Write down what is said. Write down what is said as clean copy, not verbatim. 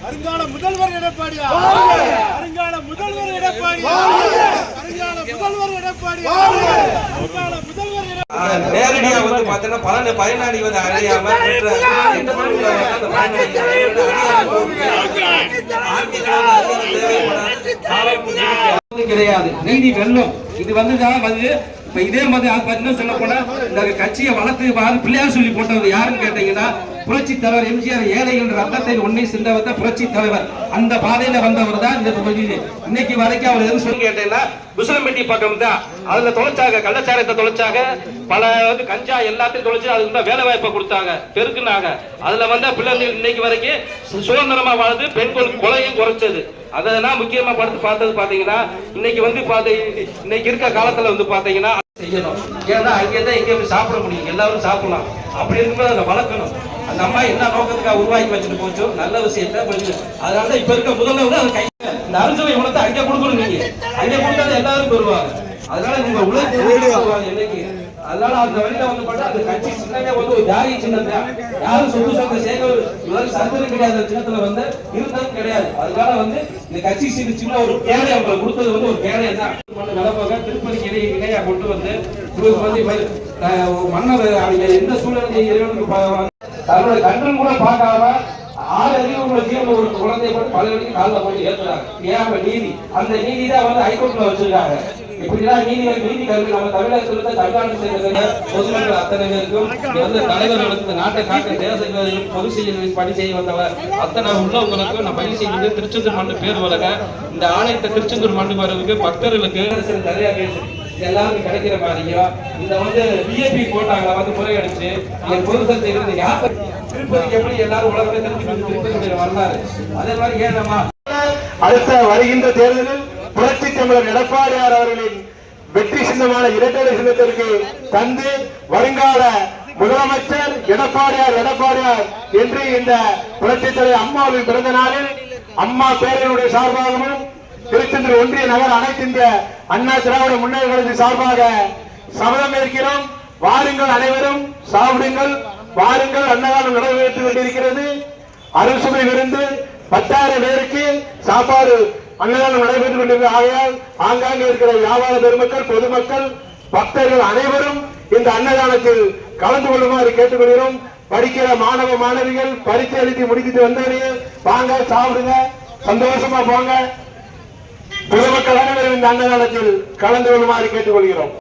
வருங்கால முதல்வர் எடப்பாடியா, வருங்கால முதல்வர் எடப்பாடியா, வருங்கால முதல்வர் எடப்பாடியா, வருங்கால முதல்வர் எடப்பாடியா. நேரடியா வந்து பாத்தீங்கன்னா பயனாளி வந்து அடையாம கிடையாது. நீதி வெல்லும். இது வந்துதான் வந்து இப்ப இதே மாதிரி பாத்தீங்கன்னா சொல்ல போனா இந்த கட்சியை வளர்த்து பிள்ளையார் சொல்லி போட்டவர் யாருன்னு கேட்டீங்கன்னா புரட்சி தலைவர் எம்ஜிஆர். ஏழைகள் ரத்தத்தை ஒன்றை சிந்த வந்த புரட்சி தலைவர். அந்த பாதையில வந்தவர் தான் இந்த இன்னைக்கு வரைக்கும் அவர் எதுவும் சொல்லி கேட்டீங்கன்னா புசலம்பட்டி பக்கம் தான் அதுல தொலைச்சாங்க, கள்ளச்சாரத்தை தொலைச்சாங்க, பல வந்து கஞ்சா எல்லாத்தையும் தொலைச்சு அதுக்கு தான் வேலை வாய்ப்பை கொடுத்தாங்க, பெருக்குனாங்க. அதுல வந்து பிள்ளைகள் இன்னைக்கு வரைக்கும் சுதந்திரமா வாழ்ந்து பெண்கள் கொலையும் குறைச்சது. அதெல்லாம் முக்கியமா பார்த்தது பாத்தீங்கன்னா இன்னைக்கு வந்து இன்னைக்கு இருக்க காலத்துல வந்து பாத்தீங்கன்னா செய்யணும். ஏன்னா அங்கேதான் இங்கே சாப்பிட முடியும், எல்லாரும் சாப்பிடலாம். அப்படி இருக்கும்போது அதை வளர்க்கணும். அந்த அம்மா என்ன நோக்கத்துக்காக உருவாக்கி வச்சுட்டு போச்சோ நல்ல விஷயத்த அதனால இப்ப இருக்க முதல்ல அது கை இந்த அரசுவை உணர்த்த அங்கே கொடுக்கணும். நீங்க அங்கே கொடுத்தா எல்லாரும் பெறுவாங்க. அதனால நீங்க உழைப்பு என்னைக்கு அதனால அந்த வழியில வந்து பார்த்தா அந்த கட்சி சின்னமே வந்து ஒரு ஜாதி சின்னம் தான். யாரும் சொத்து சொந்த சேர்க்க சந்தனம் கிடையாது. சின்னத்துல வந்து இருந்ததும் கிடையாது. அதனால வந்து இந்த கட்சி சின்ன ஒரு பேரை அவங்க கொடுத்தது வந்து ஒரு பேரை தான். நிலப்போக திருப்பதிக்கு இணையா கொண்டு வந்து வந்து மன்னர் எந்த சூழ்நிலை தன்னுடைய கண்ணும் கூட பார்க்காம 6 அறிவு உள்ள ஜீவன ஒரு குழந்தைய போட்டு பலருக்கு காலில் போட்டு ஏற்றுறாங்க. ஏன் நீதி அந்த நீதி தான் வந்து ஹைகோர்ட்ல வச்சிருக்காங்க. இப்படிதான் நீதி கல்வி நம்ம தமிழகத்தில் தமிழ்நாடு சேர்ந்த பொதுமக்கள் அத்தனை பேருக்கும் வந்து தலைவர்களுக்கு நாட்டை காக்க தேச பொது செய்ய பணி செய்ய வந்தவர் அத்தனை உள்ளவங்களுக்கும் நான் பணி செய்வது திருச்செந்தூர் மண்ணு பேர் வரக இந்த ஆலயத்தை திருச்செந்தூர் மண்ணு வரதுக்கு பக்தர்களுக்கு நிறைய பேசு எல்லாருக்கும் கிடைக்கிற மாதிரியும் இந்த வந்து பிஏபி போட்டாங்களா வந்து முறையடிச்சு பொதுசத்தை இருந்து யார் திருப்பதிக்கு எப்படி எல்லாரும் உலகத்தை திருப்பதி வரலாறு அதே மாதிரி ஏன் நம்ம அடுத்த வருகின்ற தேர்தலில் புரட்சி தமிழர் எடப்பாடியார் அவர்களின் வெற்றி சின்னமான இரட்டை சின்னத்திற்கு தந்து வருங்கால முதலமைச்சர் எடப்பாடியார் என்று இந்த புரட்சி தலைவர் அம்மாவின் பிறந்த நாளில் அம்மா பேரனுடைய சார்பாகவும் திருச்செந்தூர் ஒன்றிய நகர் அனைத்து இந்திய அண்ணா திராவிட முன்னேற்ற கழகத்தின் சார்பாக சபதம் ஏற்கிறோம். வாருங்கள், அனைவரும் சாப்பிடுங்கள், வாருங்கள். அன்னதானம் நடைபெற்றுக் கொண்டிருக்கிறது. அறுசுவை விருந்து 10,000 பேருக்கு சாப்பாடு அன்னதானம் நடைபெற்றுக் கொண்டிருக்கிறது. ஆகையால் ஆங்காங்கே இருக்கிற வியாபார பெருமக்கள், பொதுமக்கள், பக்தர்கள் அனைவரும் இந்த அன்னதானத்தில் கலந்து கொள்ளுமாறு கேட்டுக்கொள்கிறோம். படிக்கிற மாணவ மாணவிகள் பரீட்சை எழுதி முடிக்கிட்டு வந்தவனே வாங்க, சாப்பிடுங்க, சந்தோஷமா போங்க. பொதுமக்கள் அனைவரும் இந்த அன்னதானத்தில் கலந்து கொள்ளுமாறு கேட்டுக்கொள்கிறோம்.